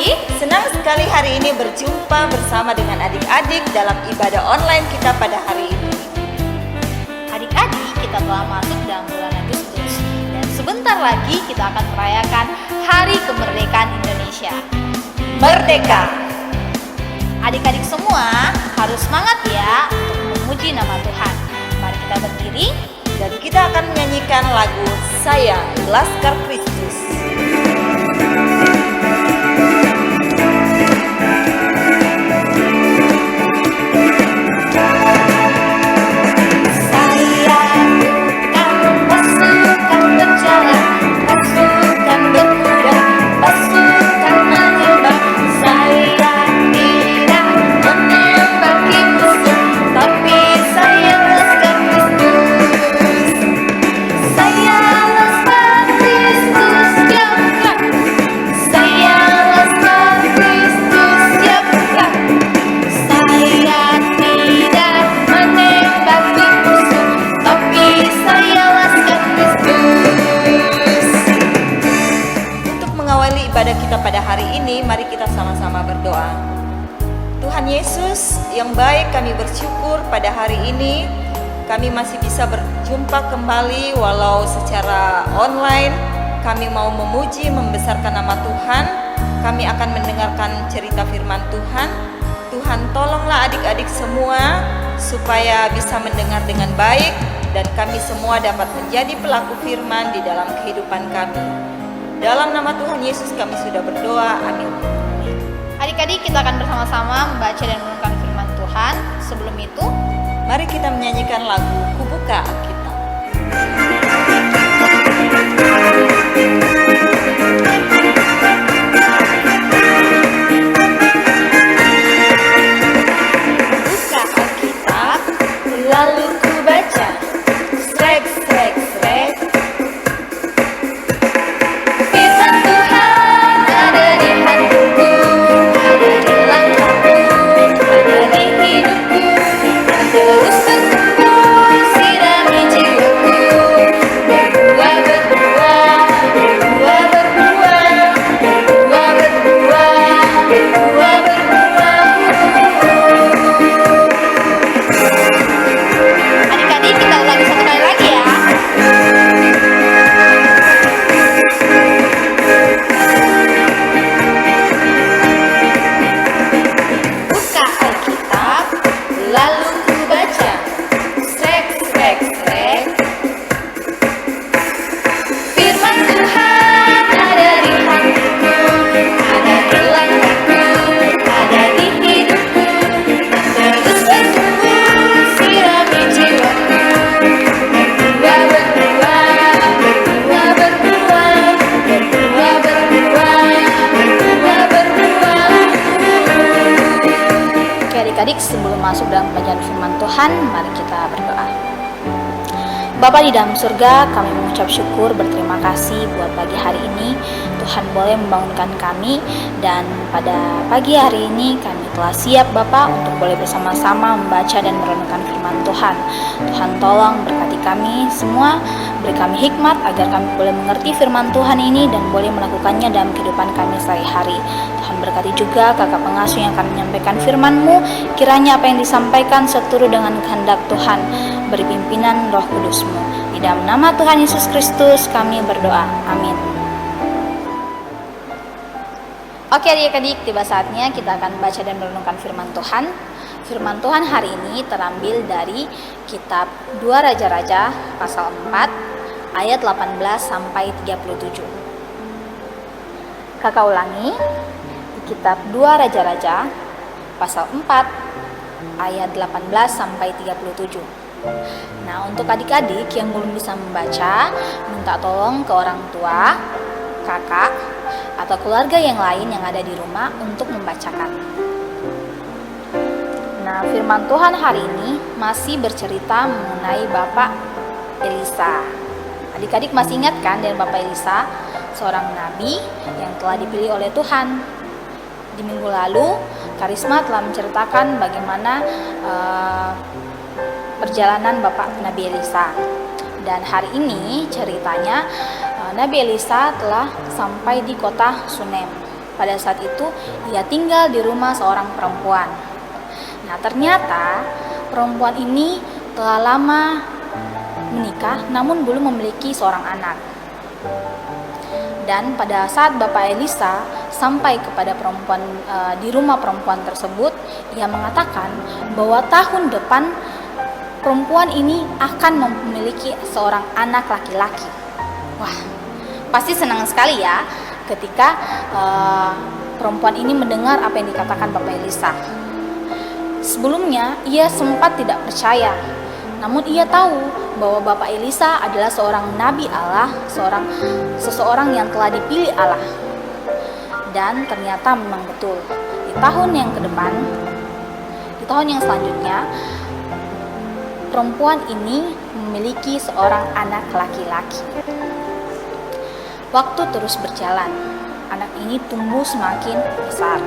adik-adik, senang sekali hari ini berjumpa bersama dengan adik-adik dalam ibadah online kita pada hari ini. Adik-adik, kita telah masuk dalam bulan Agustus dan sebentar lagi kita akan merayakan Hari Kemerdekaan Indonesia. Merdeka! Adik-adik semua harus semangat ya untuk memuji nama Tuhan. Mari kita berdiri Dan kita akan menyanyikan lagu Sayang Laskar Kristus. Ibadah kita pada hari ini, mari kita sama-sama berdoa. Tuhan Yesus yang baik, kami bersyukur pada hari ini kami masih bisa berjumpa kembali walau secara online. Kami mau memuji, membesarkan nama Tuhan. Kami akan mendengarkan cerita firman Tuhan. Tuhan tolonglah adik-adik semua supaya bisa mendengar dengan baik dan kami semua dapat menjadi pelaku firman di dalam kehidupan kami. Dalam nama Tuhan Yesus kami sudah berdoa, amin. Adik-adik, kita akan bersama-sama membaca dan merenungkan firman Tuhan. Sebelum itu, mari kita menyanyikan lagu Kubuka Alkitab. Buka Alkitab, lalu ku baca, srek, srek, srek. adik-adik, sebelum masuk dalam pembacaan firman Tuhan, mari kita berdoa. Bapa di dalam surga, kami mengucap syukur, berterima kasih buat pagi hari ini. Tuhan boleh membangunkan kami, dan pada pagi hari ini kami telah siap Bapa untuk boleh bersama-sama membaca dan merenungkan firman Tuhan. Tuhan tolong berkati kami semua, beri kami hikmat agar kami boleh mengerti firman Tuhan ini dan boleh melakukannya dalam kehidupan kami sehari-hari. Tuhan berkati juga kakak pengasuh yang akan menyampaikan firman-Mu, kiranya apa yang disampaikan seturut dengan kehendak Tuhan, beri pimpinan Roh Kudus-Mu. Di dalam nama Tuhan Yesus Kristus kami berdoa, amin. Oke adik-adik, tiba saatnya kita akan baca dan merenungkan firman Tuhan. Firman Tuhan hari ini terambil dari kitab 2 Raja-Raja pasal 4 ayat 18 sampai 37. Kakak ulangi, di kitab 2 Raja-Raja pasal 4 ayat 18 sampai 37. Nah, untuk adik-adik yang belum bisa membaca, minta tolong ke orang tua, kakak, atau keluarga yang lain yang ada di rumah untuk membacakan. Nah, firman Tuhan hari ini masih bercerita mengenai Bapak Elisa. Adik-adik masih ingat kan dengan Bapak Elisa, seorang nabi yang telah dipilih oleh Tuhan. Di minggu lalu, Karisma telah menceritakan bagaimana perjalanan Bapak Nabi Elisa. Dan hari ini ceritanya Nabi Elisa telah sampai di kota Sunem. pada saat itu ia tinggal di rumah seorang perempuan. Nah, ternyata perempuan ini telah lama menikah namun belum memiliki seorang anak. Dan pada saat Bapak Elisa sampai kepada perempuan di rumah perempuan tersebut, ia mengatakan bahwa tahun depan perempuan ini akan memiliki seorang anak laki-laki. Wah, pasti senang sekali ya ketika perempuan ini mendengar apa yang dikatakan Bapak Elisa. Sebelumnya ia sempat tidak percaya, namun ia tahu bahwa Bapak Elisa adalah seorang nabi Allah, seseorang yang telah dipilih Allah. Dan ternyata memang betul, di tahun yang selanjutnya, perempuan ini memiliki seorang anak laki-laki. Waktu terus berjalan, anak ini tumbuh semakin besar.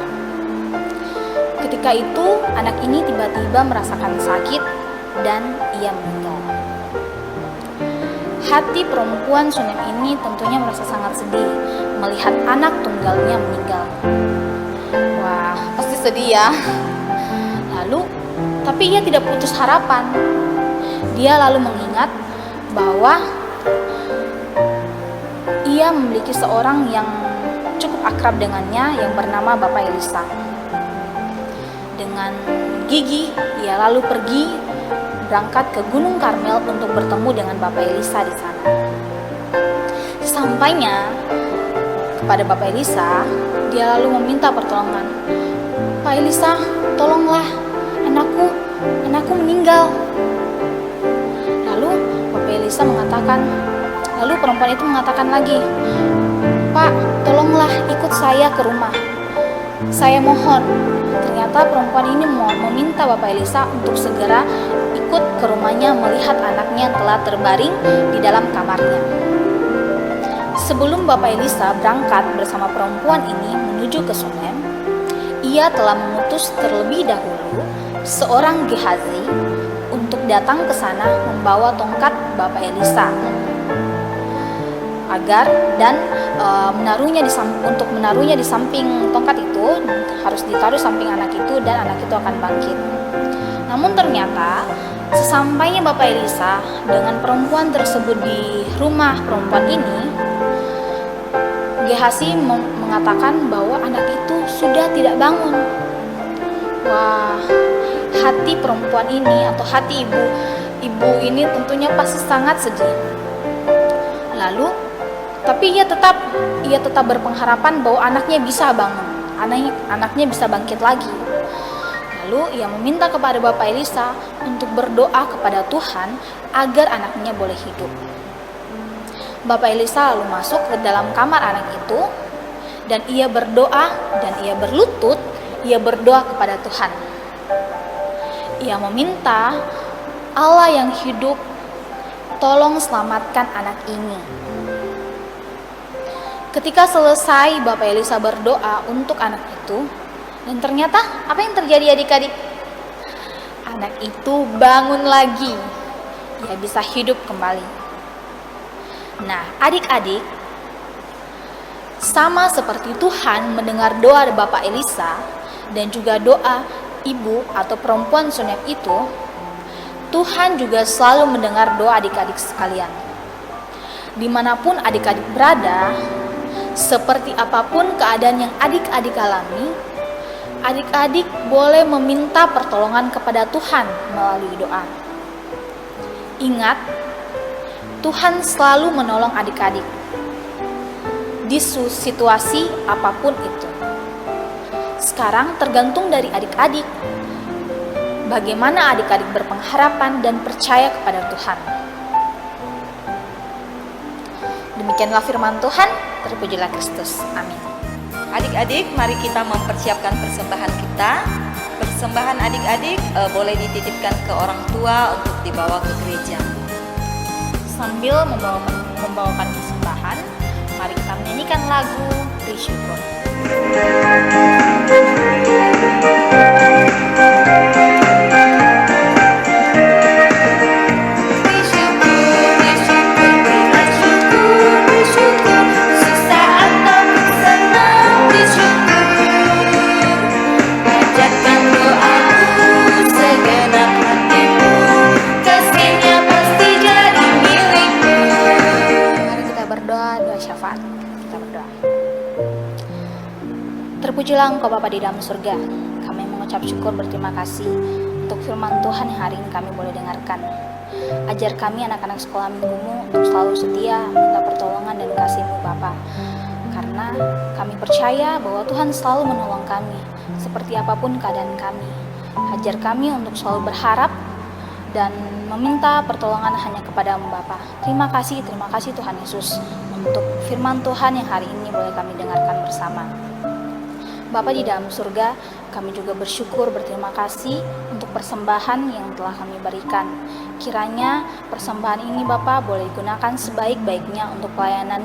Ketika itu, anak ini tiba-tiba merasakan sakit dan ia meninggal. Hati perempuan Sunem ini tentunya merasa sangat sedih melihat anak tunggalnya meninggal. Wah, pasti sedih ya. Tapi ia tidak putus harapan. Dia lalu mengingat bahwa ia memiliki seorang yang cukup akrab dengannya yang bernama Bapak Elisa. Dengan gigih, ia lalu pergi berangkat ke Gunung Karmel untuk bertemu dengan Bapak Elisa di sana. Sesampainya kepada Bapak Elisa, dia lalu meminta pertolongan. Pak Elisa, tolonglah, anakku meninggal. Lalu perempuan itu mengatakan lagi, Pak, tolonglah ikut saya ke rumah. Saya mohon. Ternyata perempuan ini meminta Bapak Elisa untuk segera ikut ke rumahnya melihat anaknya yang telah terbaring di dalam kamarnya. Sebelum Bapak Elisa berangkat bersama perempuan ini menuju ke Sunem, ia telah mengutus terlebih dahulu seorang Gehazi untuk datang ke sana membawa tongkat Bapak Elisa untuk menaruhnya di samping tongkat itu, harus ditaruh samping anak itu dan anak itu akan bangkit. Namun ternyata sesampainya Bapak Elisa dengan perempuan tersebut di rumah perempuan ini, Gehazi mengatakan bahwa anak itu sudah tidak bangun. Wah, hati perempuan ini atau hati ibu ini tentunya pasti sangat sedih. Tapi ia tetap berpengharapan bahwa anaknya bisa bangun, anaknya bisa bangkit lagi. Lalu ia meminta kepada Bapak Elisa untuk berdoa kepada Tuhan agar anaknya boleh hidup. Bapak Elisa lalu masuk ke dalam kamar anak itu dan ia berdoa dan ia berdoa kepada Tuhan. Ia meminta, Allah yang hidup, tolong selamatkan anak ini. Ketika selesai Bapak Elisa berdoa untuk anak itu, dan ternyata apa yang terjadi adik-adik? Anak itu bangun lagi, ia bisa hidup kembali. Nah, adik-adik, sama seperti Tuhan mendengar doa Bapak Elisa dan juga doa ibu atau perempuan Sunem itu, Tuhan juga selalu mendengar doa adik-adik sekalian. Dimanapun adik-adik berada, seperti apapun keadaan yang adik-adik alami, adik-adik boleh meminta pertolongan kepada Tuhan melalui doa. Ingat, Tuhan selalu menolong adik-adik di situasi apapun itu. Sekarang tergantung dari adik-adik, bagaimana adik-adik berpengharapan dan percaya kepada Tuhan. Demikianlah firman Tuhan, terpujilah Kristus. Amin. Adik-adik, mari kita mempersiapkan persembahan kita. Persembahan adik-adik boleh dititipkan ke orang tua untuk dibawa ke gereja. Sambil membawakan persembahan, mari kita menyanyikan lagu Bersyukur. Sesaat tak senang bersyukur. bermanfaat. Kita berdoa. Terpujilah Engkau Bapa di dalam surga. Kami mengucap syukur berterima kasih untuk firman Tuhan yang hari ini kami boleh dengarkan. Ajar kami anak-anak sekolah minggumu untuk selalu setia minta pertolongan dan kasih-Mu Bapa. Karena kami percaya bahwa Tuhan selalu menolong kami seperti apapun keadaan kami. Ajar kami untuk selalu berharap dan meminta pertolongan hanya kepada-Mu Bapa. Terima kasih Tuhan Yesus untuk firman Tuhan yang hari ini boleh kami dengarkan bersama. Bapa di dalam surga, kami juga bersyukur berterima kasih untuk persembahan yang telah kami berikan. Kiranya persembahan ini Bapa boleh digunakan sebaik-baiknya untuk pelayanan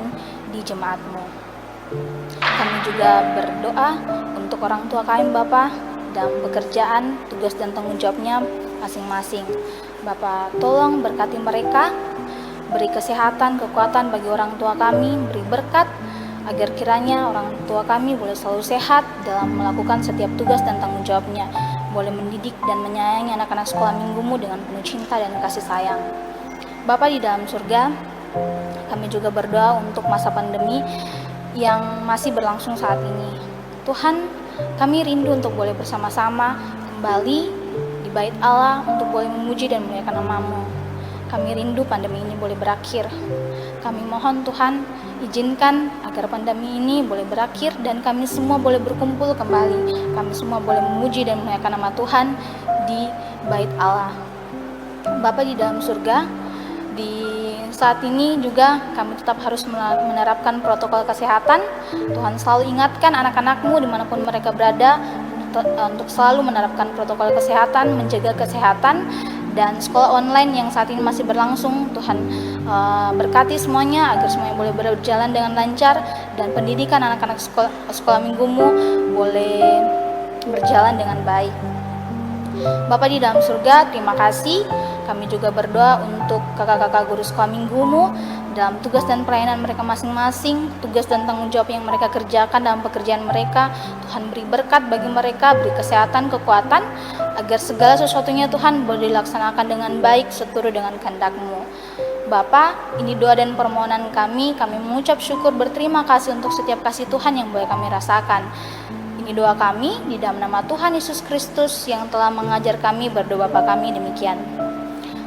di jemaat-Mu. Kami juga berdoa untuk orang tua kami Bapa dalam pekerjaan, tugas dan tanggung jawabnya masing-masing. Bapa, tolong berkati mereka, beri kesehatan, kekuatan bagi orang tua kami, beri berkat agar kiranya orang tua kami boleh selalu sehat dalam melakukan setiap tugas dan tanggung jawabnya, boleh mendidik dan menyayangi anak-anak sekolah minggumu dengan penuh cinta dan kasih sayang. Bapa di dalam surga, kami juga berdoa untuk masa pandemi yang masih berlangsung saat ini. Tuhan, kami rindu untuk boleh bersama-sama kembali di bait Allah untuk boleh memuji dan memuliakan nama-Mu. Kami rindu pandemi ini boleh berakhir. Kami mohon Tuhan, izinkan agar pandemi ini boleh berakhir dan kami semua boleh berkumpul kembali. Kami semua boleh memuji dan memuliakan nama Tuhan di bait Allah. Bapa di dalam surga, di saat ini juga kami tetap harus menerapkan protokol kesehatan. Tuhan selalu ingatkan anak-anak-Mu dimanapun mereka berada untuk selalu menerapkan protokol kesehatan, menjaga kesehatan. Dan sekolah online yang saat ini masih berlangsung, Tuhan berkati semuanya agar semuanya boleh berjalan dengan lancar dan pendidikan anak-anak sekolah minggumu boleh berjalan dengan baik. Bapa di dalam surga, terima kasih. Kami juga berdoa untuk kakak-kakak guru sekolah minggumu dalam tugas dan pelayanan mereka masing-masing, tugas dan tanggung jawab yang mereka kerjakan dalam pekerjaan mereka. Tuhan beri berkat bagi mereka, beri kesehatan, kekuatan, agar segala sesuatunya Tuhan boleh dilaksanakan dengan baik seturut dengan kehendak-Mu. Bapa, ini doa dan permohonan kami mengucap syukur berterima kasih untuk setiap kasih Tuhan yang boleh kami rasakan. Ini doa kami di dalam nama Tuhan Yesus Kristus yang telah mengajar kami berdoa Bapa kami demikian.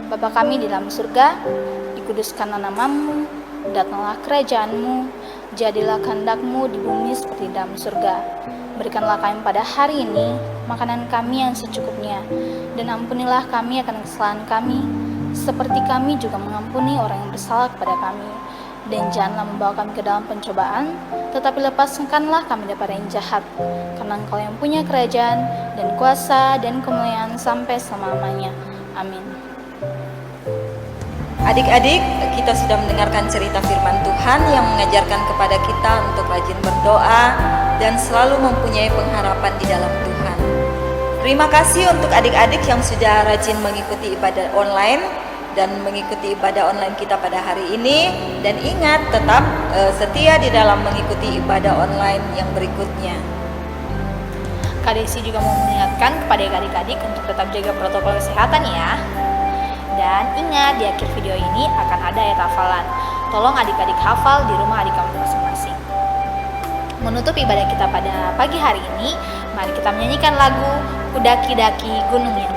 Bapa kami di dalam surga, dikuduskanlah nama-Mu, datanglah kerajaan-Mu, jadilah kehendak-Mu di bumi seperti dalam surga. Berikanlah kami pada hari ini makanan kami yang secukupnya, dan ampunilah kami akan kesalahan kami, seperti kami juga mengampuni orang yang bersalah kepada kami. Dan janganlah membawa kami ke dalam pencobaan, tetapi lepaskanlah kami daripada yang jahat. Karena Engkau yang punya kerajaan, dan kuasa, dan kemuliaan sampai selama-lamanya. Amin. Adik-adik, kita sudah mendengarkan cerita firman Tuhan yang mengajarkan kepada kita untuk rajin berdoa dan selalu mempunyai pengharapan di dalam Tuhan. Terima kasih untuk adik-adik yang sudah rajin mengikuti ibadah online dan mengikuti ibadah online kita pada hari ini. Dan ingat, tetap setia di dalam mengikuti ibadah online yang berikutnya. Kak Desi juga mau mengingatkan kepada adik-adik untuk tetap jaga protokol kesehatan ya. Dan ingat, di akhir video ini akan ada ayat hafalan. Tolong adik-adik hafal di rumah adik kamu masing-masing. Menutup ibadah kita pada pagi hari ini, mari kita menyanyikan lagu Kudaki-daki Gunung yang